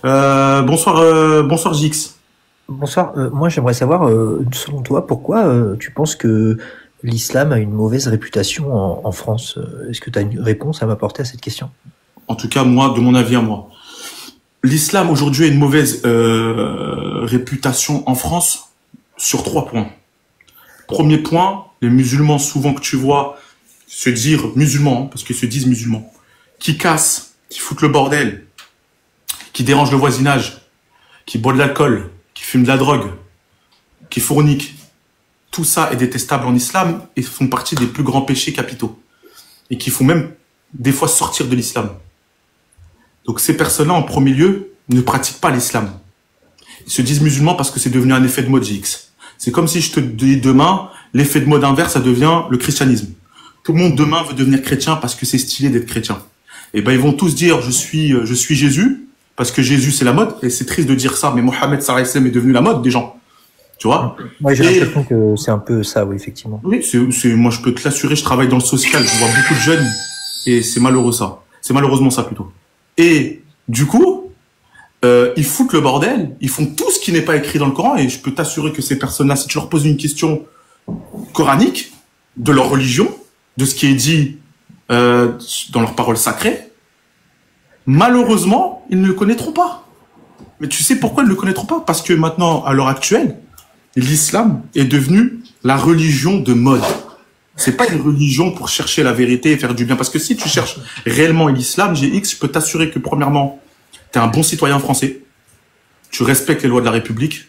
Bonsoir JX. Bonsoir. Moi, j'aimerais savoir, selon toi, pourquoi tu penses que l'islam a une mauvaise réputation en France? Est-ce que tu as une réponse à m'apporter à cette question? En tout cas, moi, de mon avis à moi, l'islam aujourd'hui a une mauvaise réputation en France sur 3 points. Premier point, les musulmans souvent que tu vois se dire musulmans, parce qu'ils se disent musulmans, qui cassent, qui foutent le bordel, qui dérangent le voisinage, qui boivent de l'alcool, qui fument de la drogue, qui fourniquent. Tout ça est détestable en islam et font partie des plus grands péchés capitaux. Et qui font même des fois sortir de l'islam. Donc ces personnes-là, en premier lieu, ne pratiquent pas l'islam. Ils se disent musulmans parce que c'est devenu un effet de mode JX. C'est comme si je te dis demain, l'effet de mode inverse, ça devient le christianisme. Tout le monde demain veut devenir chrétien parce que c'est stylé d'être chrétien. Et ben ils vont tous dire je suis Jésus parce que Jésus c'est la mode. Et c'est triste de dire ça, mais Mohamed sallallahu alayhi wa sallam est devenu la mode des gens. Tu vois? Moi, j'ai l'impression que c'est un peu ça, oui, effectivement. Oui, moi je peux te l'assurer, je travaille dans le social, je vois beaucoup de jeunes et c'est malheureux ça. C'est malheureusement ça plutôt. Et du coup, ils foutent le bordel, ils font tout ce qui n'est pas écrit dans le Coran et je peux t'assurer que ces personnes-là, si tu leur poses une question coranique, de leur religion, de ce qui est dit dans leurs paroles sacrées, malheureusement, ils ne le connaîtront pas. Mais tu sais pourquoi ils ne le connaîtront pas? Parce que maintenant, à l'heure actuelle, l'islam est devenu la religion de mode. C'est pas une religion pour chercher la vérité et faire du bien. Parce que si tu cherches réellement l'islam, GX, je peux t'assurer que premièrement, tu es un bon citoyen français. Tu respectes les lois de la République.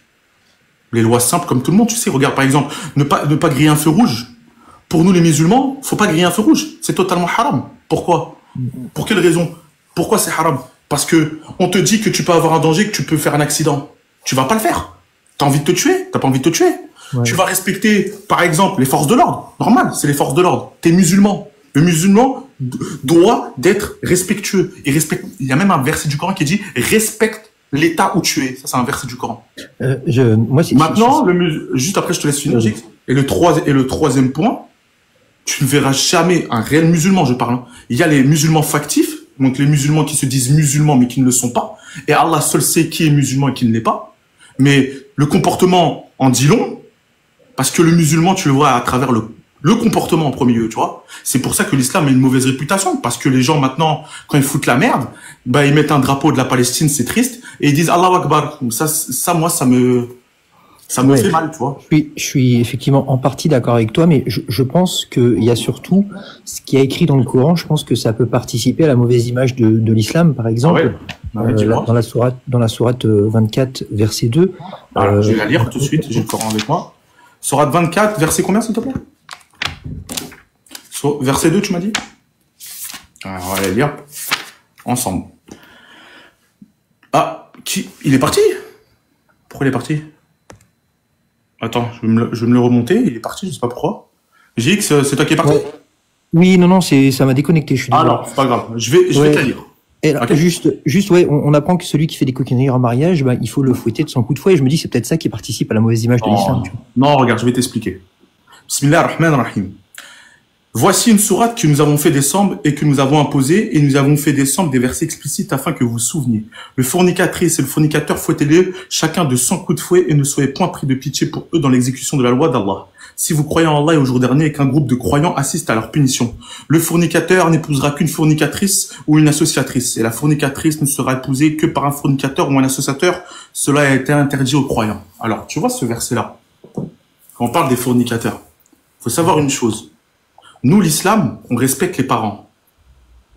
Les lois simples comme tout le monde. Tu sais, regarde par exemple, ne pas griller un feu rouge. Pour nous les musulmans, faut pas griller un feu rouge. C'est totalement haram. Pourquoi? Pour quelle raison? Pourquoi c'est haram? Parce que on te dit que tu peux avoir un danger, que tu peux faire un accident. Tu vas pas le faire. T'as envie de te tuer? T'as pas envie de te tuer? Ouais. Tu vas respecter, par exemple, les forces de l'ordre. Normal, c'est les forces de l'ordre. T'es musulman. Le musulman doit d'être respectueux. Il y a même un verset du Coran qui dit respecte l'état où tu es. Ça, c'est un verset du Coran. Maintenant, juste après, je te laisse finir. Et le troisième point, tu ne verras jamais un réel musulman, je parle. Hein. Il y a les musulmans factifs, donc les musulmans qui se disent musulmans mais qui ne le sont pas. Et Allah seul sait qui est musulman et qui ne l'est pas. Mais le comportement en dit long, parce que le musulman, tu le vois à travers le comportement en premier lieu, tu vois. C'est pour ça que l'islam a une mauvaise réputation, parce que les gens maintenant, quand ils foutent la merde, bah ils mettent un drapeau de la Palestine, c'est triste, et ils disent Allahu Akbar. Donc ça, moi, ça me fait mal, tu vois. Je suis effectivement en partie d'accord avec toi, mais je pense qu'il y a surtout ce qui est écrit dans le Coran. Je pense que ça peut participer à la mauvaise image de l'islam, par exemple. Ah ouais. Dans la sourate 24, verset 2. Alors, je vais la lire tout de suite, j'ai le Coran avec moi. Sourate 24, verset combien, s'il te plaît? Verset 2, tu m'as dit? Alors, on va la lire ensemble. Ah, il est parti? Pourquoi il est parti? Attends, je vais me le remonter, il est parti, je sais pas pourquoi. GX, c'est toi qui es parti? Ouais. Oui, non, ça m'a déconnecté, je suis désolé. Ah non, c'est pas grave, je vais te la lire. Et okay. Juste, ouais, on apprend que celui qui fait des coquineries en mariage, bah, il faut le fouetter de son coup de fouet. Et je me dis, c'est peut-être ça qui participe à la mauvaise image de l'islam. Non, regarde, je vais t'expliquer. Bismillah ar-Rahman ar-Rahim. Voici une sourate que nous avons fait descendre et que nous avons imposée, et nous avons fait descendre des versets explicites afin que vous vous souveniez. Le fornicatrice et le fornicateur, fouettez-les chacun de 100 coups de fouet et ne soyez point pris de pitié pour eux dans l'exécution de la loi d'Allah. Si vous croyez en Allah et au jour dernier et qu'un groupe de croyants assiste à leur punition, le fornicateur n'épousera qu'une fornicatrice ou une associatrice, et la fornicatrice ne sera épousée que par un fornicateur ou un associateur. Cela a été interdit aux croyants. Alors, tu vois ce verset-là, quand on parle des fornicateurs, faut savoir une chose. Nous, l'islam, on respecte les parents.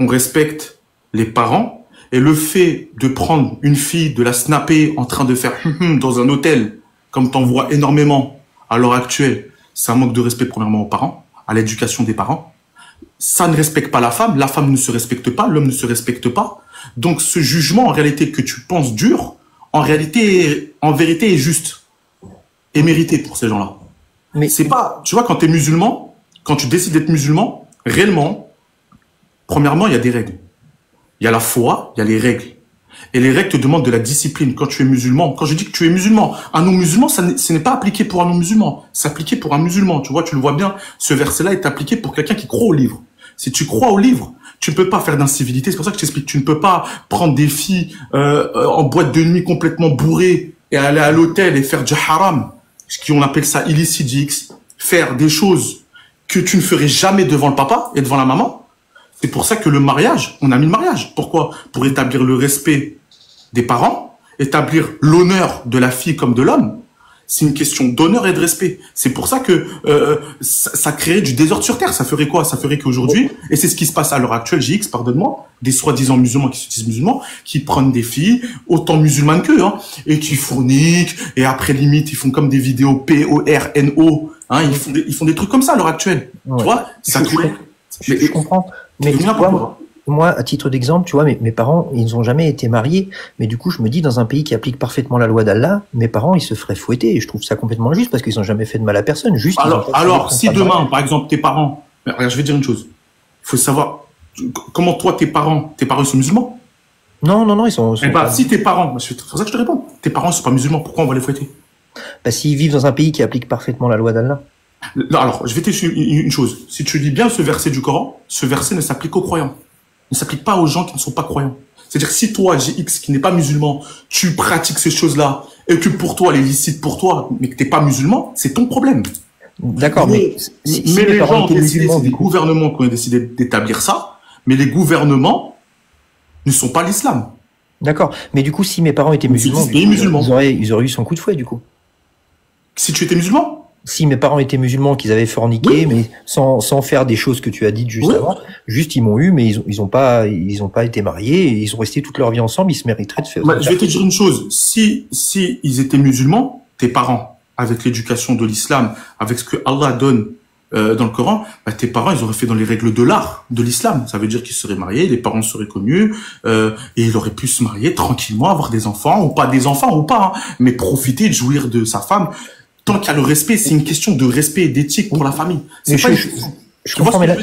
On respecte les parents, et le fait de prendre une fille, de la snapper en train de faire dans un hôtel, comme t'en vois énormément à l'heure actuelle, c'est un manque de respect premièrement aux parents, à l'éducation des parents. Ça ne respecte pas la femme ne se respecte pas, l'homme ne se respecte pas. Donc ce jugement, en réalité, que tu penses dur, en vérité est juste et mérité pour ces gens-là. Mais c'est pas, tu vois, quand tu es musulman, quand tu décides d'être musulman, réellement, premièrement, il y a des règles. Il y a la foi, il y a les règles. Et les règles te demandent de la discipline quand tu es musulman. Quand je dis que tu es musulman, un non-musulman, ce n'est pas appliqué pour un non-musulman. C'est appliqué pour un musulman. Tu vois, tu le vois bien, ce verset-là est appliqué pour quelqu'un qui croit au livre. Si tu crois au livre, Tu ne peux pas faire d'incivilité. C'est pour ça que je t'explique. Tu ne peux pas prendre des filles en boîte de nuit complètement bourrées et aller à l'hôtel et faire du haram, ce qu'on appelle ça illicite GX, faire des choses que tu ne ferais jamais devant le papa et devant la maman. C'est pour ça que le mariage, on a mis le mariage. Pourquoi? Pour établir le respect des parents, établir l'honneur de la fille comme de l'homme. C'est une question d'honneur et de respect. C'est pour ça que ça créerait du désordre sur Terre. Ça ferait quoi? Ça ferait qu'aujourd'hui, et c'est ce qui se passe à l'heure actuelle, JX, pardonne-moi, des soi-disant musulmans qui se disent musulmans, qui prennent des filles, autant musulmanes qu'eux, hein, et qui fourniquent, et après limite, ils font comme des vidéos PORNO, hein, ils font des trucs comme ça à l'heure actuelle. Ouais. Tu vois? Ça je comprends. Mais moi, à titre d'exemple, tu vois, mes parents, ils n'ont jamais été mariés, mais du coup, je me dis, dans un pays qui applique parfaitement la loi d'Allah, mes parents, ils se feraient fouetter, et je trouve ça complètement injuste, parce qu'ils n'ont jamais fait de mal à personne. Juste. Alors, si demain, par exemple, tes parents, regarde, je vais dire une chose. Il faut savoir, comment toi, tes parents sont musulmans? Non, ils sont si tes parents, c'est pour ça que je te réponds, tes parents ne sont pas musulmans, pourquoi on va les fouetter? S'ils vivent dans un pays qui applique parfaitement la loi d'Allah. Alors, je vais te dire une chose. Si tu lis bien ce verset du Coran, ce verset ne s'applique qu'aux croyants. Ne s'applique pas aux gens qui ne sont pas croyants. C'est-à-dire, si toi, GX, qui n'est pas musulman, tu pratiques ces choses-là, et que pour toi, elle est licite pour toi, mais que t'es pas musulman, c'est ton problème. D'accord, mais les gens ont décidé, c'est des gouvernements qui ont décidé d'établir ça, mais les gouvernements ne sont pas l'islam. D'accord, mais du coup, si mes parents étaient musulmans, ils auraient eu son coup de fouet, du coup. Si tu étais musulman? Si mes parents étaient musulmans, qu'ils avaient forniqué, mais sans faire des choses que tu as dites juste avant, juste ils m'ont eu, mais ils ont pas été mariés, et ils ont resté toute leur vie ensemble, ils se mériteraient de faire. Je vais te dire une chose, si ils étaient musulmans, tes parents, avec l'éducation de l'islam, avec ce que Allah donne dans le Coran, tes parents, ils auraient fait dans les règles de l'art, de l'islam. Ça veut dire qu'ils seraient mariés, les parents seraient connus, et il aurait pu se marier tranquillement, avoir des enfants, ou pas des enfants, ou pas, hein, mais profiter de jouir de sa femme. Tant qu'il y a le respect, c'est une question de respect et d'éthique pour la famille. C'est pas je comprends, mais là,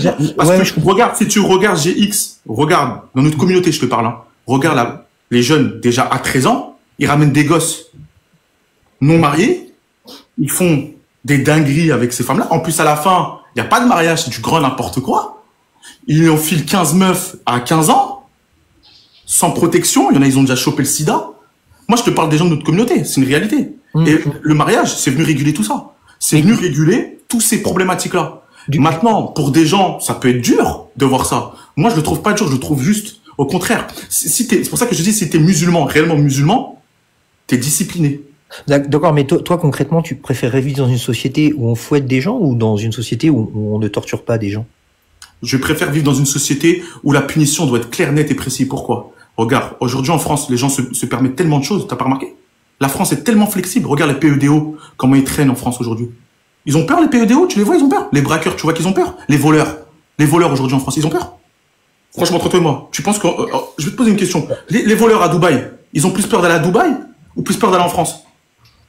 regarde, si tu regardes GX, regarde, dans notre communauté, je te parle, hein, regarde là, les jeunes, déjà à 13 ans, ils ramènent des gosses non mariés, ils font des dingueries avec ces femmes-là. En plus, à la fin, il n'y a pas de mariage, c'est du grand n'importe quoi. Ils enfilent 15 meufs à 15 ans, sans protection. Il y en a, ils ont déjà chopé le sida. Moi, je te parle des gens de notre communauté, c'est une réalité. Et le mariage, c'est venu réguler tout ça. C'est venu réguler tous ces problématiques-là. Maintenant, pour des gens, ça peut être dur de voir ça. Moi, je le trouve pas dur, je le trouve juste au contraire. C'est pour ça que je dis, si t'es musulman, réellement musulman, t'es discipliné. D'accord, mais toi, concrètement, tu préférerais vivre dans une société où on fouette des gens ou dans une société où on ne torture pas des gens? Je préfère vivre dans une société où la punition doit être claire, nette et précise. Pourquoi? Regarde, aujourd'hui en France, les gens se permettent tellement de choses, t'as pas remarqué? La France est tellement flexible. Regarde les PEDO, comment ils traînent en France aujourd'hui. Ils ont peur, les PEDO, tu les vois, ils ont peur. Les braqueurs, tu vois qu'ils ont peur. Les voleurs aujourd'hui en France, ils ont peur. Franchement, entre toi et moi, tu penses que... je vais te poser une question. Les voleurs à Dubaï, ils ont plus peur d'aller à Dubaï ou plus peur d'aller en France?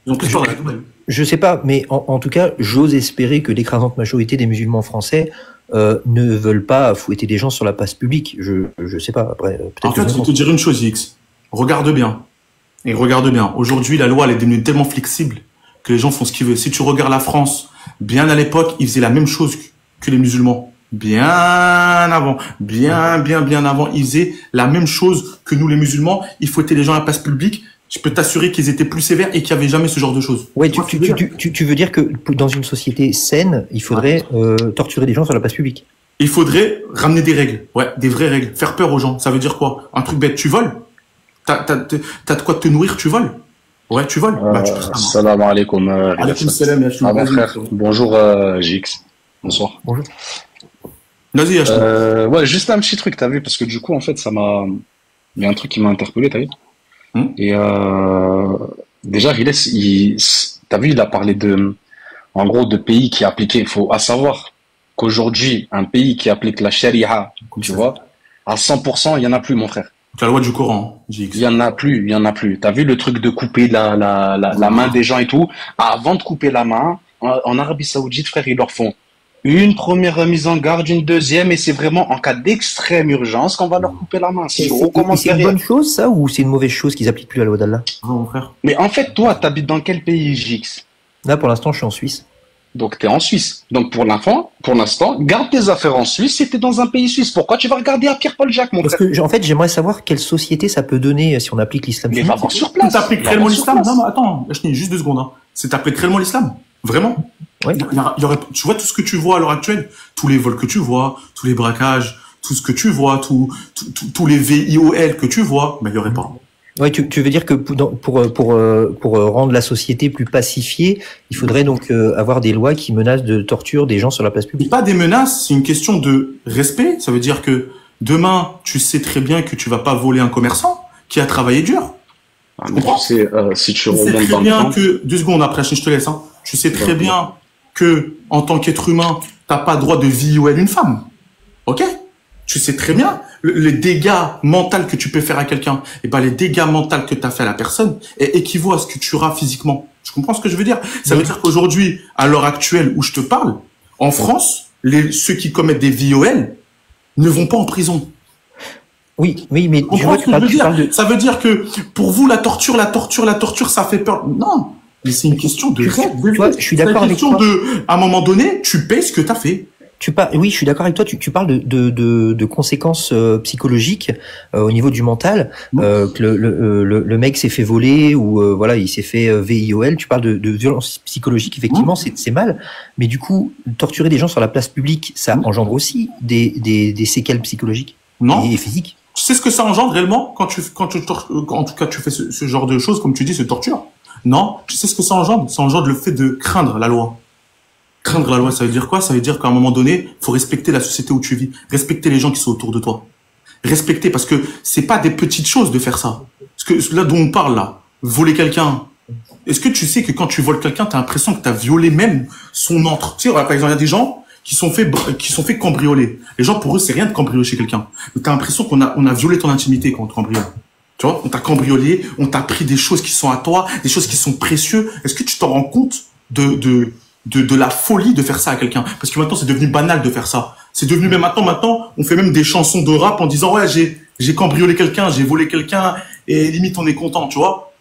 Ils ont plus peur d'aller à Dubaï. Je sais pas, mais en tout cas, j'ose espérer que l'écrasante majorité des musulmans français ne veulent pas fouetter des gens sur la place publique. Je sais pas, après... En fait, je vais te dire une chose, X. Regarde bien. Et regarde bien, aujourd'hui, la loi, elle est devenue tellement flexible que les gens font ce qu'ils veulent. Si tu regardes la France, bien à l'époque, ils faisaient la même chose que les musulmans. Bien avant, bien avant, ils faisaient la même chose que nous, les musulmans. Ils fouettaient les gens à la place publique. Je peux t'assurer qu'ils étaient plus sévères et qu'il n'y avait jamais ce genre de choses. Ouais, tu veux dire que dans une société saine, il faudrait torturer des gens sur la place publique? Il faudrait ramener des règles. Ouais, des vraies règles. Faire peur aux gens. Ça veut dire quoi? Un truc bête, tu voles? T'as de quoi te nourrir, tu voles? Ouais, tu voles. Salam alaikum. Alaikum salam, mon frère. Bonjour, JX. Bonsoir. Bonjour. Vas-y, ouais, juste un petit truc, t'as vu, parce que du coup, en fait, il y a un truc qui m'a interpellé, t'as vu? Et déjà, t'as vu, il a parlé en gros, de pays qui appliquaient. Il faut savoir qu'aujourd'hui, un pays qui applique la charia, tu vois, à 100%, il y en a plus, mon frère. La loi du Coran, JX. Il y en a plus. T'as vu le truc de couper la main des gens et tout? Avant de couper la main, en Arabie Saoudite, frère, ils leur font une première mise en garde, une deuxième, et c'est vraiment en cas d'extrême urgence qu'on va leur couper la main. C'est une bonne chose, ça, ou c'est une mauvaise chose qu'ils appliquent plus la loi d'Allah? Non, mon frère. Mais en fait, toi, t'habites dans quel pays, JX? Là, pour l'instant, je suis en Suisse. Donc, tu es en Suisse. Donc, pour l'instant, garde tes affaires en Suisse si tu es dans un pays suisse. Pourquoi tu vas regarder à Pierre-Paul-Jacques, mon frère? Parce que, en fait, j'aimerais savoir quelle société ça peut donner si on applique l'islam. Mais va voir sur place. Tu appliques réellement l'islam? Non, attends, juste 2 secondes. Hein. C'est t'appliques réellement l'islam? Vraiment? Oui. Tu vois tout ce que tu vois à l'heure actuelle? Tous les vols que tu vois, tous les braquages, tout ce que tu vois, tous les VIOL que tu vois, mais il n'y aurait pas. Ouais, tu veux dire que pour rendre la société plus pacifiée, il faudrait donc avoir des lois qui menacent de torture des gens sur la place publique. Pas des menaces, c'est une question de respect. Ça veut dire que demain, tu sais très bien que tu vas pas voler un commerçant qui a travaillé dur. Ah, mais tu sais, si tu sais très bien que 2 secondes après, je te laisse. Hein, tu sais très bien que en tant qu'être humain, t'as pas droit de VIOL une femme. Ok? Tu sais très bien les dégâts mentaux que tu peux faire à quelqu'un. Et ben les dégâts mentaux que tu as fait à la personne équivaut à ce que tu auras physiquement. Tu comprends ce que je veux dire? Ça veut dire qu'aujourd'hui, à l'heure actuelle où je te parle, en France, ceux qui commettent des VIOL ne vont pas en prison. Oui, mais ça veut dire que pour vous la torture, ça fait peur. Non, mais c'est une question de je suis d'accord avec toi. À un moment donné, tu payes ce que tu as fait. Oui, je suis d'accord avec toi. Tu parles de conséquences psychologiques au niveau du mental. Que le mec s'est fait voler ou voilà, il s'est fait VIOL. Tu parles de violence psychologique. Effectivement, c'est mal. Mais du coup, torturer des gens sur la place publique, ça engendre aussi des séquelles psychologiques et physiques. Tu sais ce que ça engendre réellement quand en tout cas tu fais ce genre de choses, comme tu dis, ce torture? Non. Tu sais ce que ça engendre? Ça engendre le fait de craindre la loi. Craindre la loi, ça veut dire quoi? Ça veut dire qu'à un moment donné, faut respecter la société où tu vis, respecter les gens qui sont autour de toi, respecter, parce que c'est pas des petites choses de faire ça. Parce que là dont on parle là, voler quelqu'un. Est-ce que tu sais que quand tu voles quelqu'un, t'as l'impression que t'as violé même son entre? Tu sais, par exemple, il y a des gens qui sont fait cambrioler. Les gens, pour eux, c'est rien de cambrioler chez quelqu'un. Mais t'as l'impression qu'on a violé ton intimité quand on te cambriole. Tu vois, on t'a cambriolé, on t'a pris des choses qui sont à toi, des choses qui sont précieuses. Est-ce que tu t'en rends compte de la folie de faire ça à quelqu'un? Parce que maintenant, c'est devenu banal de faire ça. C'est devenu même maintenant, on fait même des chansons de rap en disant, ouais, j'ai cambriolé quelqu'un, j'ai volé quelqu'un, et limite, on est content, tu vois.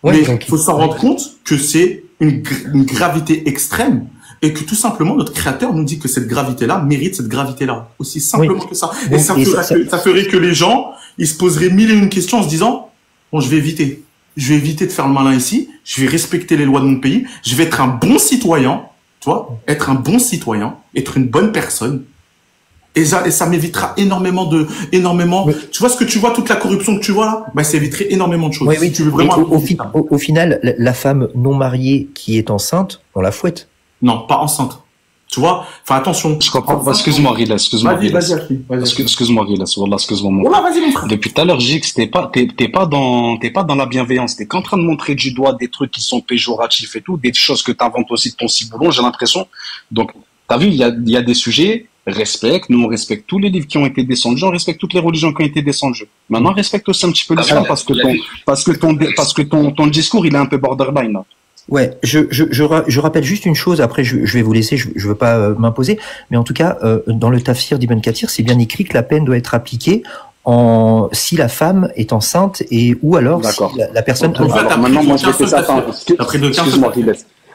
Ouais, mais il faut s'en rendre compte que c'est une gravité extrême et que tout simplement, notre créateur nous dit que cette gravité-là mérite cette gravité-là. Aussi simplement que ça. Et ça ferait que les gens, ils se poseraient 1001 questions en se disant, bon, je vais éviter de faire le malin ici, je vais respecter les lois de mon pays, je vais être un bon citoyen, tu vois, être un bon citoyen, être une bonne personne. Et ça m'évitera énormément. Oui. Tu vois ce que tu vois, toute la corruption que tu vois là, bah, ça éviterait énormément de choses. Oui, si tu veux vraiment. Au final, la femme non mariée qui est enceinte, on la fouette. Non, pas enceinte. Tu vois, enfin attention. Je comprends. Excuse-moi, Rilas. Excuse-moi, Rilas. Wallah, excuse-moi, mon frère. Vas-y, mon frère. Depuis tout à l'heure, Gix, t'es pas dans la bienveillance. T'es qu'en train de montrer du doigt des trucs qui sont péjoratifs et tout, des choses que t'inventes aussi de ton ciboulon, j'ai l'impression. Donc, t'as vu, il y a des sujets, respecte, nous on respecte tous les livres qui ont été descendus, on respecte toutes les religions qui ont été descendues. Maintenant, respecte aussi un petit peu l'islam parce que ton discours, il est un peu borderline, là. Ouais, je rappelle juste une chose, après je vais vous laisser, je veux pas m'imposer, mais en tout cas, dans le tafsir d'Ibn Kathir, c'est bien écrit que la peine doit être appliquée si la femme est enceinte ou alors si la personne... Alors maintenant, moi je vais faire ça.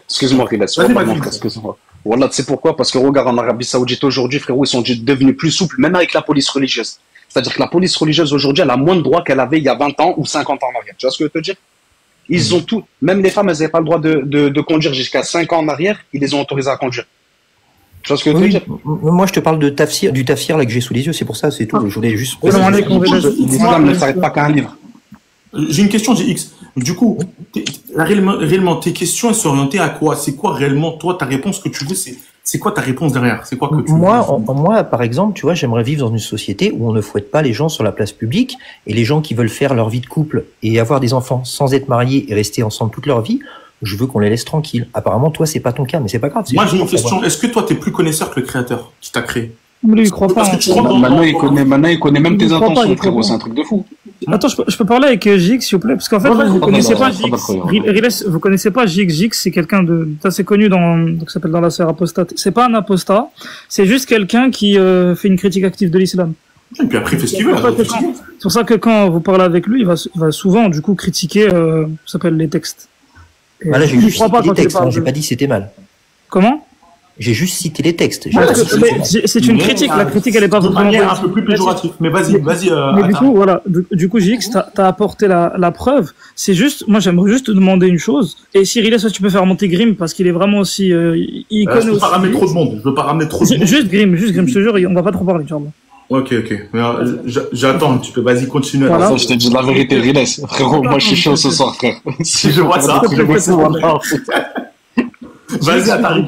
Excuse-moi, Riles. Voilà, tu sais pourquoi? Parce que regarde, en Arabie Saoudite aujourd'hui, frérot, ils sont devenus plus souples, même avec la police religieuse. C'est-à-dire que la police religieuse aujourd'hui, elle a moins de droits qu'elle avait il y a 20 ans ou 50 ans en arrière. Tu vois ce que je veux te dire? Ils ont tout, même les femmes, elles n'avaient pas le droit de conduire jusqu'à 5 ans en arrière, ils les ont autorisées à conduire. Tu vois ce que je veux dire? Moi, je te parle du tafsir là que j'ai sous les yeux, c'est pour ça, c'est tout. Je voulais juste... L'islam ne s'arrête pas qu'à un livre. J'ai une question, GX. Du coup, réellement, tes questions, elles sont orientées à quoi? C'est quoi réellement, toi, ta réponse que tu veux? C'est quoi ta réponse derrière? C'est quoi que tu Moi, par exemple, tu vois, j'aimerais vivre dans une société où on ne fouette pas les gens sur la place publique et les gens qui veulent faire leur vie de couple et avoir des enfants sans être mariés et rester ensemble toute leur vie, je veux qu'on les laisse tranquilles. Apparemment, toi, c'est pas ton cas, mais c'est pas grave. Moi, j'ai une question. Est-ce que toi, t'es plus connaisseur que le créateur qui t'a créé? Mais lui, il croit pas. Parce que tu maintenant, il connaît même tes intentions, frérot. C'est un truc de fou. Attends, je peux parler avec Gix, s'il vous plaît? Parce qu'en fait, vous connaissez pas Gix. Riles, vous connaissez pas Gix. Gix, c'est quelqu'un d'assez connu qui s'appelle dans la sphère apostate. C'est pas un apostat. C'est juste quelqu'un qui fait une critique active de l'islam. Et puis après, il fait ce qu'il veut. C'est pour ça que quand vous parlez avec lui, il va souvent, du coup, critiquer, ça s'appelle les textes. Voilà, j'ai juste les textes, j'ai pas dit c'était mal. Comment? J'ai juste cité les textes. C'est une critique. La critique, elle est pas vraiment un peu plus péjorative. Mais vas-y. Mais du coup, voilà. Du coup, JX, t'as apporté la preuve. C'est juste, moi, j'aimerais juste te demander une chose. Et Cyril, est-ce que tu peux faire monter Grim parce qu'il est vraiment aussi, il connaît aussi. Je veux pas ramener trop de monde. Juste Grim, je te jure, on va pas trop parler, Inch'Allah. Ok. Mais j'attends un petit peu. Vas-y, continue. Voilà. Je te dis la vérité, Riles. Frérot, moi, je suis chaud ce soir, frère. Si je vois ça. Vas-y, Atari.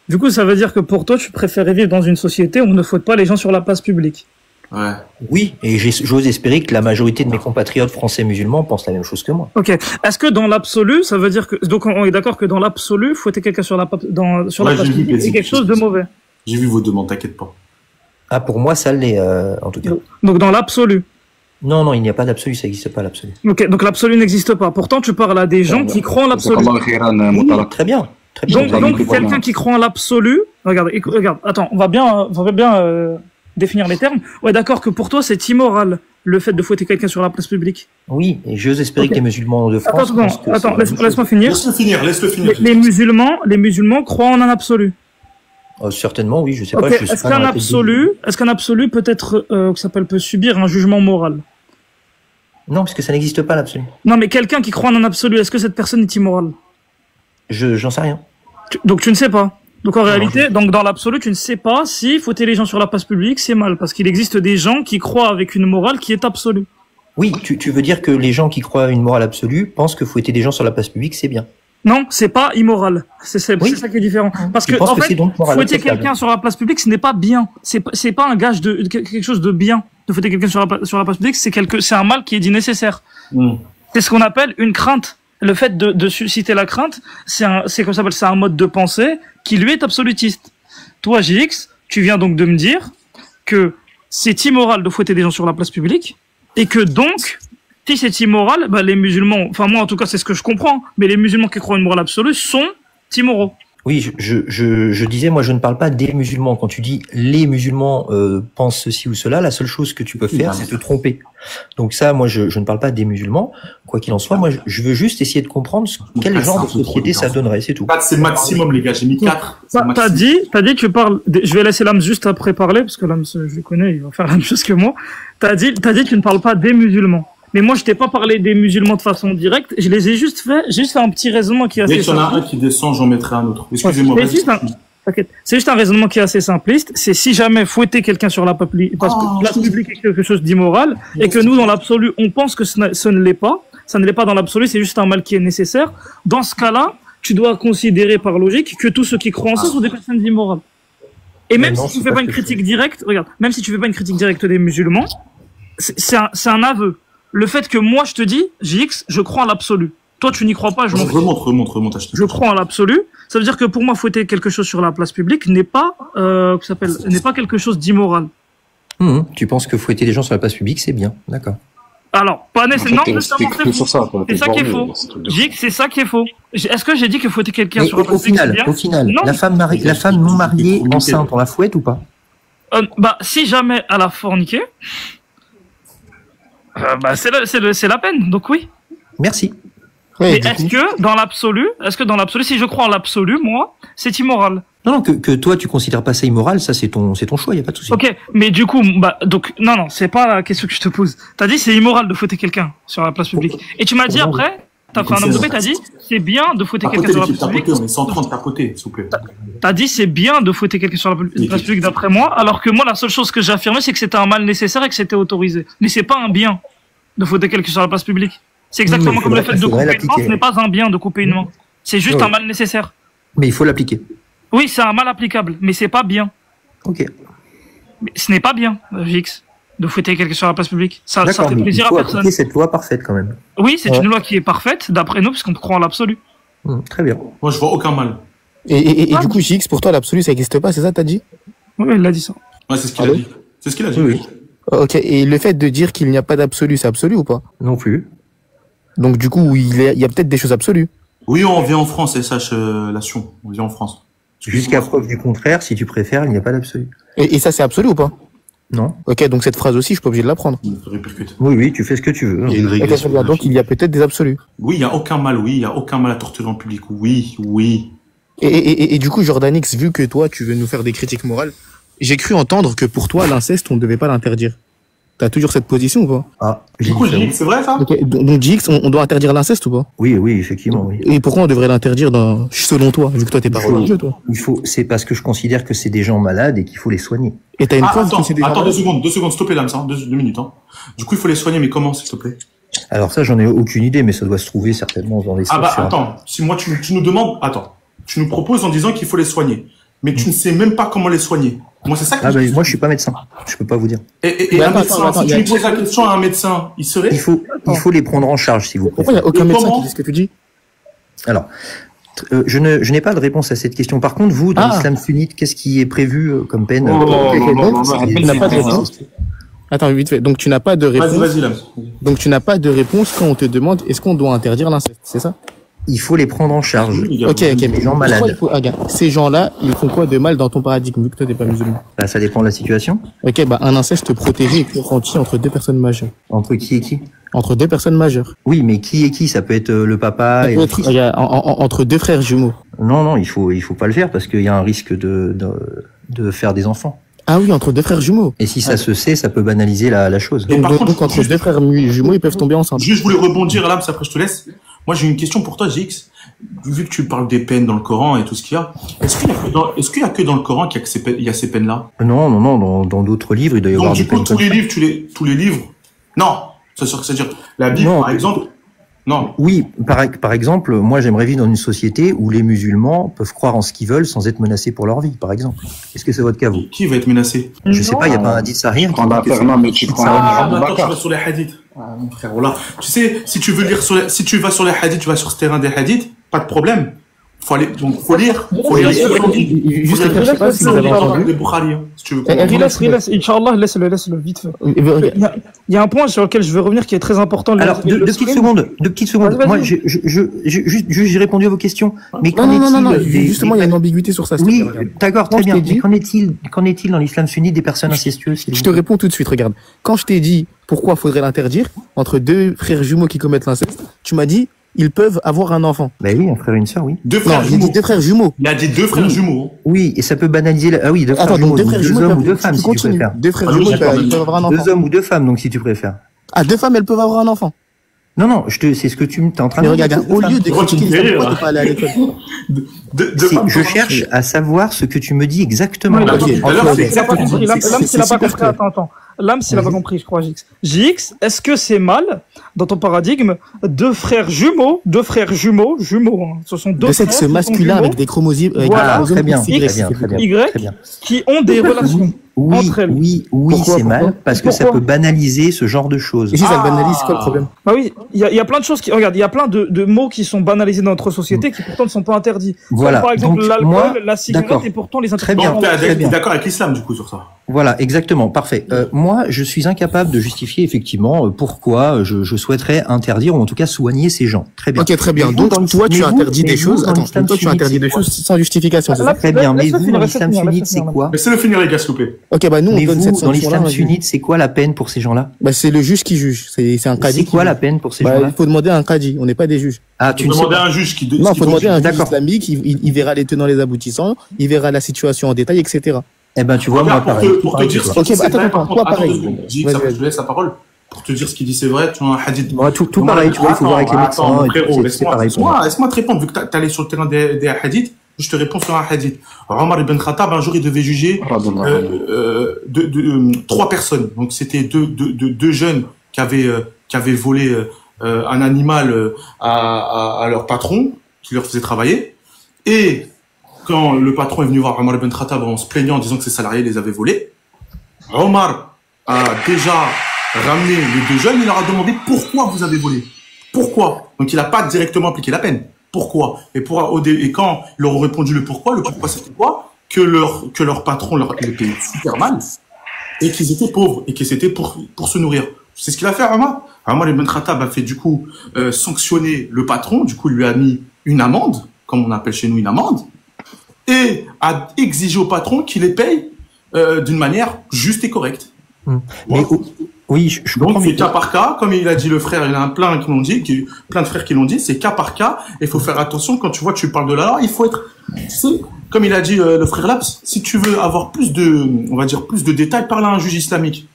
Du coup, ça veut dire que pour toi, tu préférais vivre dans une société où on ne fouette pas les gens sur la place publique. Ouais. Oui, et j'ose espérer que la majorité de mes compatriotes français musulmans pensent la même chose que moi. Ok. Est-ce que dans l'absolu, ça veut dire que donc on est d'accord que dans l'absolu, fouetter quelqu'un sur la place publique c'est quelque chose de mauvais. J'ai vu vos demandes, t'inquiète pas. Ah, pour moi, ça l'est en tout cas. Donc dans l'absolu. Non, il n'y a pas d'absolu, ça n'existe pas l'absolu. Ok, donc l'absolu n'existe pas. Pourtant, tu parles à des gens qui croient en l'absolu. Oui, très bien. Donc quelqu'un qui croit en l'absolu, regarde, attends, on va bien définir les termes. Ouais, d'accord que pour toi c'est immoral le fait de fouetter quelqu'un sur la place publique. Oui, et j'ose espérer que les musulmans de France. Attends, laisse-moi finir. Laisse-le finir. Les musulmans croient en un absolu. Certainement, oui, je sais pas. Est-ce qu'un absolu peut-être peut subir un jugement moral? Non, parce que ça n'existe pas l'absolu. Non, mais quelqu'un qui croit en un absolu, est-ce que cette personne est immorale? J'en sais rien. Donc tu ne sais pas. Donc en réalité, dans l'absolu, tu ne sais pas si fouetter les gens sur la place publique, c'est mal, parce qu'il existe des gens qui croient avec une morale qui est absolue. Oui, tu veux dire que les gens qui croient à une morale absolue pensent que fouetter des gens sur la place publique, c'est bien. Non, c'est pas immoral. C'est ça qui est différent. Parce que en fait, fouetter quelqu'un sur la place publique, ce n'est pas bien. C'est pas un gage de quelque chose de bien. De fouetter quelqu'un sur la place publique, c'est un mal qui est dit nécessaire. C'est ce qu'on appelle une crainte. Le fait de susciter la crainte, c'est un mode de pensée qui lui est absolutiste. Toi, JX, tu viens donc de me dire que c'est immoral de fouetter des gens sur la place publique et que donc, si c'est immoral, bah les musulmans, enfin moi en tout cas c'est ce que je comprends, mais les musulmans qui croient une morale absolue sont immoraux. Oui, je disais, moi je ne parle pas des musulmans. Quand tu dis les musulmans pensent ceci ou cela, la seule chose que tu peux faire, c'est te tromper. Donc ça, moi je ne parle pas des musulmans. Quoi qu'il en soit, moi je veux juste essayer de comprendre quel genre de société ça donnerait, c'est tout. 4, c'est le maximum, les gars. J'ai mis 4. T'as dit, tu parles. Je vais laisser Lams juste après parler parce que Lams, je le connais, il va faire la même chose que moi. T'as dit que tu ne parles pas des musulmans. Mais moi, je t'ai pas parlé des musulmans de façon directe. Je les ai juste fait un petit raisonnement qui est assez. Dès qu'il y en a un qui descend, j'en mettrai un autre. Excusez-moi. C'est juste un raisonnement qui est assez simpliste. C'est si jamais fouetter quelqu'un sur la place publique est quelque chose d'immoral et que nous, dans l'absolu, on pense que ce ne l'est pas. Ça ne l'est pas dans l'absolu. C'est juste un mal qui est nécessaire. Dans ce cas-là, tu dois considérer par logique que tous ceux qui croient en ça sont des personnes immorales. Et même si tu fais pas une critique directe, regarde, même si tu fais pas une critique directe des musulmans, c'est un aveu. Le fait que moi je te dis, JX, je crois en l'absolu. Toi tu n'y crois pas, je m'en fous. Remonte. Je crois en l'absolu. Ça veut dire que pour moi fouetter quelque chose sur la place publique n'est pas quelque chose d'immoral. Tu penses que fouetter des gens sur la place publique c'est bien, d'accord. Alors, pas nécessairement. Non, c'est ça qui est faux. JX, c'est ça qui est faux. Est-ce que j'ai dit que fouetter quelqu'un sur la place publique c'est bien? Au final, la femme non mariée enceinte, on la fouette ou pas? Si jamais elle a forniqué. C'est la peine, donc oui. Merci. Mais est-ce que dans l'absolu, si je crois en l'absolu, moi, c'est immoral? Non, que toi tu considères pas ça immoral, ça c'est ton choix, y a pas de souci. Ok, mais du coup, non, c'est pas la question que je te pose. T'as dit c'est immoral de fouetter quelqu'un sur la place publique. Et tu m'as dit après, t'as fait un homme de paix, t'as dit c'est bien de fouetter quelqu'un sur la place publique. On est 130 tapotés, s'il vous plaît. T'as dit c'est bien de fouetter quelqu'un sur la place publique d'après moi, alors que moi la seule chose que j'ai affirmé c'est que c'était un mal nécessaire et que c'était autorisé. Mais c'est pas un bien de fouetter quelqu'un sur la place publique. C'est exactement comme le fait de couper une main, ce n'est pas un bien de couper une main. C'est juste un mal nécessaire. Mais il faut l'appliquer. Oui, c'est un mal applicable, mais c'est pas bien. Ok. Mais ce n'est pas bien, VX, de fouetter quelqu'un sur la place publique. Ça fait plaisir à personne. Il faut appliquer cette loi parfaite quand même. Oui, c'est une loi qui est parfaite, d'après nous, parce qu'on croit en l'absolu. Très bien. Moi, je vois aucun mal. Et du coup, JX, pour toi, l'absolu, ça n'existe pas, c'est ça, t'as dit? Oui, il a dit ça. Ouais, c'est ce qu'il a dit. C'est ce qu'il a dit. Oui. Ok, et le fait de dire qu'il n'y a pas d'absolu, c'est absolu ou pas? Non plus. Donc du coup, il y a peut-être des choses absolues. Oui, on vient en France, SH Lation. On vient en France. Jusqu'à preuve du contraire, si tu préfères, il n'y a pas d'absolu. Et ça, c'est absolu ou pas? Non. Ok, donc cette phrase aussi, je suis pas obligé de la prendre. Oui, tu fais ce que tu veux. Il y a une régulation. Donc il y a peut-être des absolus. Oui, il y a aucun mal. Oui, il y a aucun mal à torturer en public. Oui. Et du coup, Jordanix, vu que toi, tu veux nous faire des critiques morales, j'ai cru entendre que pour toi, l'inceste, on ne devait pas l'interdire. T'as toujours cette position ou pas? Ah, du coup, JX, c'est vrai ça? Okay. Donc JX, on doit interdire l'inceste ou pas? Oui, effectivement, oui. Et pourquoi on devrait l'interdire selon toi, vu que toi t'es pas religieux, toi? C'est parce que je considère que c'est des gens malades et qu'il faut les soigner. Et t'as une preuve que c'est des gens malades? Attends, 2 secondes, s'il te plaît, Lams, 2 minutes, hein. Du coup, il faut les soigner, mais comment, s'il te plaît? Alors ça, j'en ai aucune idée, mais ça doit se trouver certainement dans les sources. Attends, si moi, tu nous demandes, tu nous proposes en disant qu'il faut les soigner, mais tu ne sais même pas comment les soigner. Moi, c'est ça que moi, je suis pas médecin. Je peux pas vous dire. Et un médecin, si tu lui poses la question à un médecin, il serait? Il faut les prendre en charge, si vous préférez. Pourquoi il n'y a aucun médecin qui dit ce que tu dis? Alors, je n'ai pas de réponse à cette question. Par contre, vous, dans l'islam sunnite, qu'est-ce qui est prévu comme peine? Tu n'as pas de réponse. Attends, vite fait. Donc, tu n'as pas de réponse. Vas-y. Donc, tu n'as pas de réponse quand on te demande est-ce qu'on doit interdire l'inceste, c'est ça? Il faut les prendre en charge. Ok, mais gens malades. Ces gens-là, ils font quoi de mal dans ton paradigme, vu que toi t'es pas musulman? Ça dépend de la situation. Ok, un inceste protégé et consenti entre 2 personnes majeures. Entre qui et qui? Entre 2 personnes majeures. Oui, mais qui et qui? Ça peut être le papa et le fils. Entre 2 frères jumeaux. Non, il faut pas le faire parce qu'il y a un risque de faire des enfants. Ah oui, entre 2 frères jumeaux. Et si ça se sait, ça peut banaliser la chose. Donc entre 2 frères jumeaux, ils peuvent tomber ensemble. Juste, je voulais rebondir là, après je te laisse. Moi, j'ai une question pour toi, JX. Vu que tu parles des peines dans le Coran et tout ce qu'il y a, est-ce qu'il y a que dans le Coran qu'il y a ces peines-là? Non, dans d'autres livres, il doit y avoir des peines. Donc, du coup, tous les livres, non. C'est-à-dire, la Bible, par exemple, non. Oui, par exemple, moi, j'aimerais vivre dans une société où les musulmans peuvent croire en ce qu'ils veulent sans être menacés pour leur vie, par exemple. Est-ce que c'est votre cas, vous? Qui va être menacé? Je sais pas, il n'y a pas un hadith sahih. Tu vas sur les hadiths. Mon frère, voilà. Tu sais, si tu vas sur les hadiths, tu vas sur ce terrain des hadiths, pas de problème. Faut lire. Juste, je sais pas si vous avez entendu. Les Bukhari, si tu veux. Relax, Inch'Allah, laisse-le vite fait. Il y a un point sur lequel je veux revenir qui est très important. Alors, deux petites secondes. Moi, j'ai répondu à vos questions. Mais non, justement, il y a une ambiguïté sur ça. Oui, d'accord, très bien. Mais qu'en est-il dans l'islam sunnite des personnes incestueuses? Je te réponds tout de suite, regarde. Quand je t'ai dit pourquoi faudrait l'interdire entre 2 frères jumeaux qui commettent l'inceste, tu m'as dit ils peuvent avoir un enfant. Ben oui, un frère et une sœur, oui. 2 frères jumeaux. Il a dit 2 frères jumeaux. Il a dit 2 frères jumeaux. Oui, et ça peut banaliser. Ah oui, 2 frères jumeaux. 2 frères jumeaux. 2 hommes ou 2 femmes, si tu préfères. 2 frères jumeaux, ils peuvent avoir un enfant. 2 hommes ou 2 femmes, donc si tu préfères. Ah, 2 femmes, elles peuvent avoir un enfant. Non, c'est ce que tu es en train de dire. Regarde, au lieu de critiquer, pourquoi t'es pas allé à l'école? Je cherche à savoir ce que tu me dis exactement. L'âme, s'il a pas compris, attends. L'âme, s'il a pas compris, je crois, JX. JX, est-ce que c'est mal, dans ton paradigme, 2 frères jumeaux, hein, ce sont 2 de sexe masculin avec des chromosomes, voilà, très bien, Y, qui ont des relations entre elles. Oui, c'est mal, parce que ça peut banaliser ce genre de choses. Et si ça le banalise, c'est quoi le problème? Bah oui, il y a plein de choses regarde, il y a plein de mots qui sont banalisés dans notre société, qui pourtant ne sont pas interdits. Voilà. Comme par exemple, l'alcool, la cigarette, et pourtant les interdits. Très bien. D'accord avec l'islam, du coup, sur ça. Voilà, exactement, parfait. Moi, je suis incapable de justifier effectivement pourquoi je souhaiterais interdire ou en tout cas soigner ces gens. Très bien. Ok, très bien. Donc toi, tu interdis des choses. Attends, toi, tu interdis des choses sans justification. C'est ça? Très bien. Mais vous, dans l'islam sunnite, c'est quoi? Laissez-le finir, les gars, s'il vous plaît. Ok, nous, on donne cette sanction-là. Dans l'islam sunnite, c'est quoi la peine pour ces gens-là? C'est le juge qui juge. C'est un qadi. C'est quoi la peine pour ces gens-là? Il faut demander à un qadi. On n'est pas des juges. Ah, tu demandes à un juge qui. Non, il faut demander à un juge islamique. Il verra les tenants, les aboutissants. Il verra la situation en détail, etc. Eh ben, tu vois, moi, pareil. Pour te dire ce qu'il dit, attends, toi, pareil. Je te laisse la parole. Pour te dire ce qu'il dit, c'est vrai, tu as un hadith. Tout pareil, tu vois, il faut voir avec les médecins. Laisse-moi te répondre, vu que t'es allé sur le terrain des hadiths, je te réponds sur un hadith. Omar ibn Khattab, un jour, il devait juger 3 personnes. Donc, c'était deux jeunes qui avaient volé un animal à leur patron, qui leur faisait travailler. Et quand le patron est venu voir Omar ibn Khattab en se plaignant, en disant que ses salariés les avaient volés, Omar a déjà ramené les 2 jeunes, il leur a demandé pourquoi vous avez volé. Pourquoi? Donc il n'a pas directement appliqué la peine. Pourquoi? Et quand ils leur ont répondu le pourquoi c'était quoi? Que leur patron les payait super mal et qu'ils étaient pauvres et que c'était pour se nourrir. C'est ce qu'il a fait, Omar. Omar ibn Khattab a fait du coup sanctionner le patron, du coup il lui a mis une amende, comme on appelle chez nous une amende, et a exigé au patron qu'il les paye d'une manière juste et correcte. Mais Oui, je Donc, comprends. c'est cas par cas. Comme il a dit le frère, il y en a plein qui l'ont dit, plein de frères qui l'ont dit, c'est cas par cas. Il faut faire attention quand tu vois, tu parles de la loi, il faut être, tu sais, comme il a dit le frère Laps, si tu veux avoir plus de, on va dire, plus de détails, parle à un juge islamique.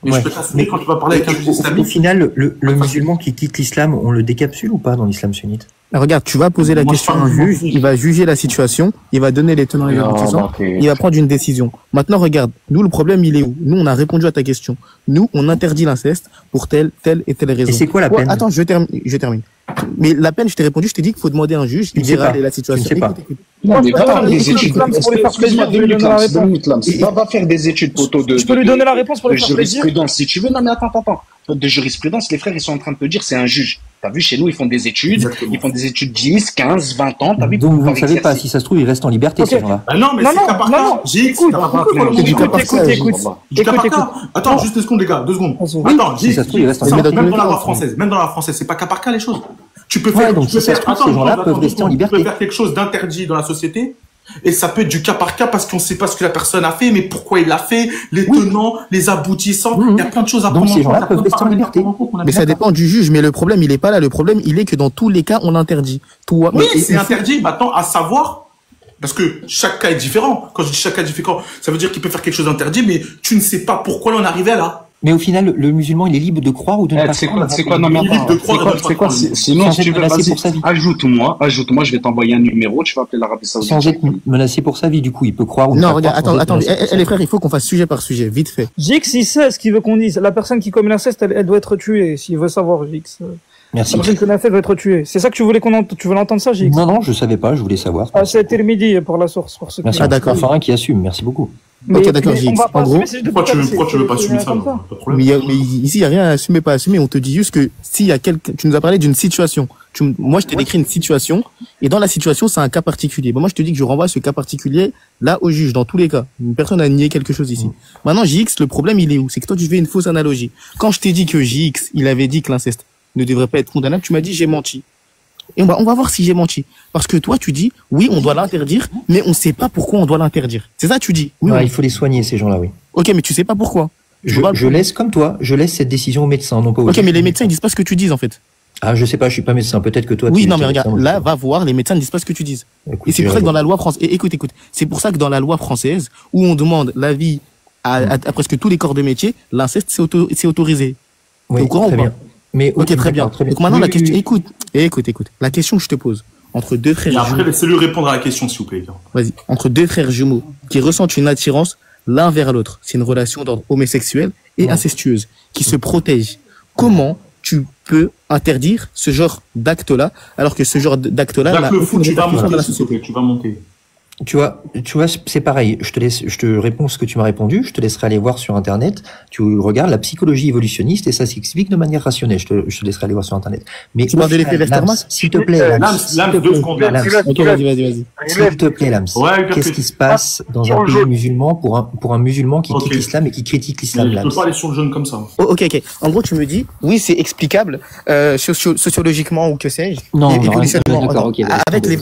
Et je peux t'assurer quand tu vas parler avec un juge islamique. Au final, le musulman qui quitte l'islam, on le décapsule ou pas dans l'islam sunnite? Regarde, tu vas poser la question à un juge, il va juger la situation, il va donner les tenants et les aboutissants, il va prendre une décision. Maintenant, regarde, nous, le problème, il est où? Nous, on a répondu à ta question. Nous, on interdit l'inceste pour telle et telle raison. Et c'est quoi la peine? Attends, je termine. Mais la peine, je t'ai répondu, je t'ai dit qu'il faut demander à un juge, il verra la situation. Je ne sais pas. Non, mais va faire des études. Excuse-moi, 2 minutes, Lams. Va faire des études, poteau, Je peux lui donner la réponse pour lui faire plaisir. Jurisprudence, si tu veux. Non, mais attends. De jurisprudence, les frères, ils sont en train de te dire, c'est un juge. T'as vu, chez nous, ils font des études. Exactement. Ils font des études 10, 15, 20 ans. T'as vu, donc, vous ne savez pas, si ça se trouve, ils restent en liberté, ces gens-là. Ah non, mais c'est cas par cas. Écoute. Attends, juste 2 secondes, les gars, 2 secondes. Attends, si ça se trouve, ils restent en liberté. Même dans la française, c'est pas cas par cas, les choses. Tu peux faire, donc si ça se trouve, ces gens-là peuvent rester en liberté. Tu peux faire quelque chose d'interdit dans la société. Et ça peut être du cas par cas parce qu'on ne sait pas ce que la personne a fait, mais pourquoi il l'a fait, les tenants, les aboutissants, il y a plein de choses à prendre en compte. Donc ces gens-là peuvent rester en liberté. Mais ça dépend du juge, mais le problème, il est pas là. Le problème, il est que dans tous les cas, on l'interdit. Oui, c'est interdit. Maintenant, à savoir, parce que chaque cas est différent. Quand je dis chaque cas est différent, ça veut dire qu'il peut faire quelque chose d'interdit, mais tu ne sais pas pourquoi l'on est arrivé là. Mais au final, le musulman, il est libre de croire ou de ne pas croire. C'est quoi, non, mais c'est quoi, sinon, si tu veux, ajoute-moi, je vais t'envoyer un numéro, tu vas appeler l'Arabie Saoudite. Sans être menacé pour sa vie, du coup, il peut croire ou non, regarde, attends, les frères, il faut qu'on fasse sujet par sujet, vite fait. Jix, il sait ce qu'il veut qu'on dise. La personne qui commet l'inceste, elle doit être tuée, s'il veut savoir, Jix. Merci. La personne qui l'a fait doit être tuée. C'est ça que tu voulais tu veux l'entendre ça, Jix? Non, je savais pas, je voulais savoir. Ah, ça a été le midi pour la source, pour ceux qui. Ah, d'accord. Enfin, un qui assume, merci beaucoup. Ok, d'accord, Jix. En gros, pourquoi tu veux pas assumer ça? Mais ici, il n'y a rien à assumer, pas assumer. On te dit juste que s'il y a quelqu'un, tu nous as parlé d'une situation. Moi, je t'ai décrit une situation, et dans la situation, c'est un cas particulier. Moi, je te dis que je renvoie ce cas particulier là au juge, dans tous les cas. Une personne a nié quelque chose ici. Maintenant, JX, le problème, il est où? C'est que toi, tu fais une fausse analogie. Quand je t'ai dit que JX, il avait dit que l'inceste ne devrait pas être condamnable, tu m'as dit j'ai menti. Et on va voir si j'ai menti. Parce que toi, tu dis, oui, on doit l'interdire, mais on sait pas pourquoi on doit l'interdire. C'est ça, tu dis. Oui, il faut les soigner, ces gens-là, oui. Ok, mais tu sais pas pourquoi. Je laisse comme toi, je laisse cette décision aux médecins, non pas aux Ok, mais les médecins, ils disent pas ce que tu dis, en fait. Ah, je sais pas, je suis pas médecin, peut-être que toi... Oui, non, mais regarde, là, va voir, les médecins ne disent pas ce que tu dis. Et c'est pour ça que dans la loi française, écoute, c'est pour ça que dans la loi française, où on demande l'avis à presque tous les corps de métier, l'inceste, c'est autorisé. Oui, au courant, très bien. Mais ok, très bien. Donc maintenant, la question, écoute. La question que je te pose, entre deux frères jumeaux. Après, laissez-lui répondre à la question, s'il vous plaît. Vas-y. Entre deux frères jumeaux qui ressentent une attirance l'un vers l'autre, c'est une relation d'ordre homosexuel et incestueuse, qui se protègent. Comment tu peux interdire ce genre d'acte-là, alors que ce genre d'acte-là, tu vas monter. Tu vois, c'est pareil. Je te réponds ce que tu m'as répondu. Je te laisserai aller voir sur Internet. Tu regardes la psychologie évolutionniste et ça s'explique de manière rationnelle. Je te laisserai aller voir sur Internet. Mais tu parles de l'effet Westermann? S'il te plaît, Lams. Ok, vas-y. S'il te plaît, Lams. Qu'est-ce qui se passe dans un pays musulman pour un musulman qui quitte l'islam et qui critique l'islam? Je peux pas aller sur le jeune comme ça. Ok. En gros, tu me dis, oui, c'est explicable, sociologiquement ou que sais-je. Non, d'accord, ok. Avec les,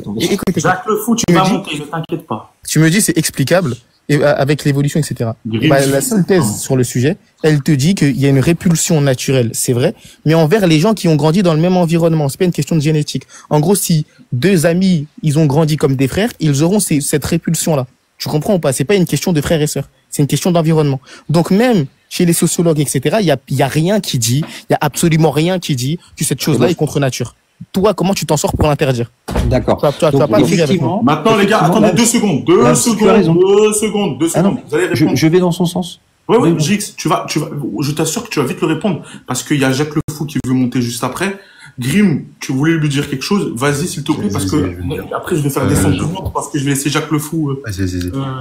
Jacques Le Fou, tu vas monter, ne t'inquiète pas. Tu me dis c'est explicable avec l'évolution, etc. La seule thèse sur le sujet, elle te dit qu'il y a une répulsion naturelle, c'est vrai, mais envers les gens qui ont grandi dans le même environnement. C'est pas une question de génétique. En gros, si deux amis, ils ont grandi comme des frères, ils auront cette répulsion-là. Tu comprends ou pas? C'est pas une question de frères et sœurs. C'est une question d'environnement. Donc même chez les sociologues, etc., il y a rien qui dit, il y a absolument rien qui dit que cette chose-là est contre nature. Toi, comment tu t'en sors pour l'interdire? D'accord. Tu vas pas avec moi. Maintenant, les gars, attendez 2 secondes. 2 secondes. Vous allez répondre. Je vais dans son sens. Oui, Jix, je t'assure que tu vas vite le répondre. Parce qu'il y a Jacques Le Fou qui veut monter juste après. Grim, tu voulais lui dire quelque chose. Vas-y, s'il te plaît, parce que après, je vais faire descendre tout le monde parce que je vais laisser Jacques Le Fou.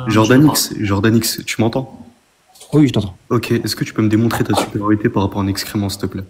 Jordanix, tu m'entends? Oui, je t'entends. Ok, est-ce que tu peux me démontrer ta supériorité par rapport à un excrément, s'il te plaît?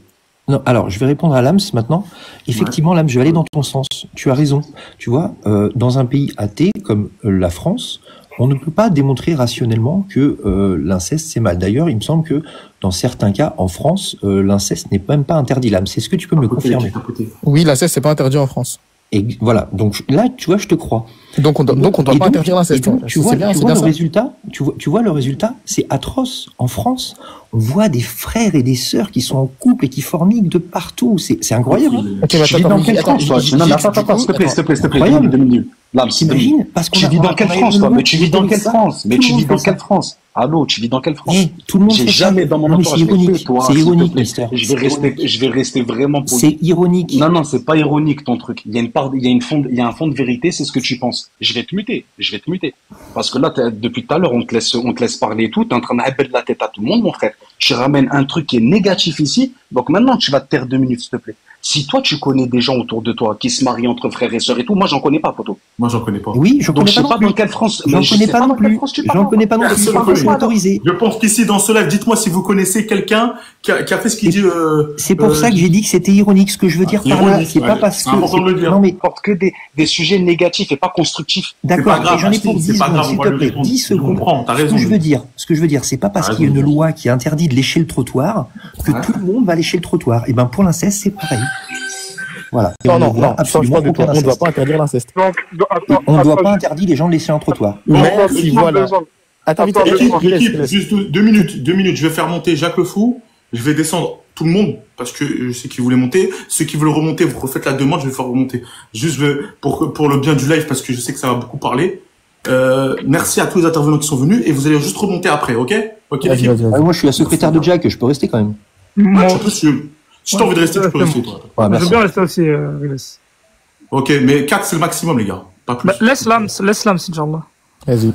Non, alors je vais répondre à Lams maintenant. Effectivement, Lams, je vais aller dans ton sens. Tu as raison. Tu vois, dans un pays athée comme la France, on ne peut pas démontrer rationnellement que l'inceste c'est mal. D'ailleurs, il me semble que dans certains cas, en France, l'inceste n'est même pas interdit. Lams, est-ce que tu peux me le confirmer? Oui, l'inceste c'est pas interdit en France. Et voilà. Donc là, tu vois, je te crois. Donc on doit pas interdire l'inceste. Tu vois le résultat, c'est atroce. En France, on voit des frères et des sœurs qui sont en couple et qui forniquent de partout. C'est incroyable. Tu vis dans quelle France, toi? Non, mais attends, s'il te plaît, Là, t'imagines, parce tu vis dans quelle France, toi? Mais tu vis dans quelle France? Mais tu vis dans quelle France? Allô, tu vis dans quelle France? Tout le monde J'ai jamais dans mon entourage fait toi. C'est ironique, mister. Je vais rester vraiment poli. C'est ironique. Non, c'est pas ironique ton truc. Il y a un fond de vérité, c'est ce que tu penses. Je vais te muter. Parce que là, depuis tout à l'heure, on te laisse parler et tout. T'es en train de la tête à tout le monde, mon frère. Tu ramènes un truc qui est négatif ici. Donc maintenant, tu vas te taire 2 minutes, s'il te plaît. Si toi, tu connais des gens autour de toi qui se marient entre frères et sœurs et tout, moi, j'en connais pas, poteau. Moi, j'en connais pas. Oui, je connais pas. Donc, je sais pas dans quelle France. J'en connais pas non plus. J'en connais pas non plus. C'est autorisé. Je pense qu'ici, dans ce live, dites-moi si vous connaissez quelqu'un qui a fait ce qu'il dit. C'est pour ça que j'ai dit que c'était ironique. Ce que je veux dire par là, c'est pas parce que. Non, mais porte que des sujets négatifs et pas constructifs. D'accord. J'en ai pour 10 secondes, s'il te plaît. 10 secondes. Ce que je veux dire, c'est pas parce qu'il y a une loi qui interdit de lécher le trottoir que tout le monde va lécher le trottoir. Et ben, pour l'inceste, c'est pareil. Voilà. Non, absolument. On ne doit pas interdire l'inceste. On ne doit pas interdire les gens de laisser un trottoir. Merci, voilà. Attends, juste 2 minutes. Je vais faire monter Jacques Le Fou. Je vais descendre tout le monde parce que je sais qu'ils voulaient monter. Ceux qui veulent remonter, vous refaites la demande, je vais faire remonter. Juste pour le bien du live parce que je sais que ça va beaucoup parler. Merci à tous les intervenants qui sont venus et vous allez juste remonter après, ok? Ok. Moi, je suis la secrétaire de Jack, je peux rester quand même. Si t'as envie de rester, tu peux rester, toi. Je veux bien rester aussi, Riles. Ok, mais 4, c'est le maximum, les gars. Pas plus. Laisse l'âme, Inch'Allah. Vas-y.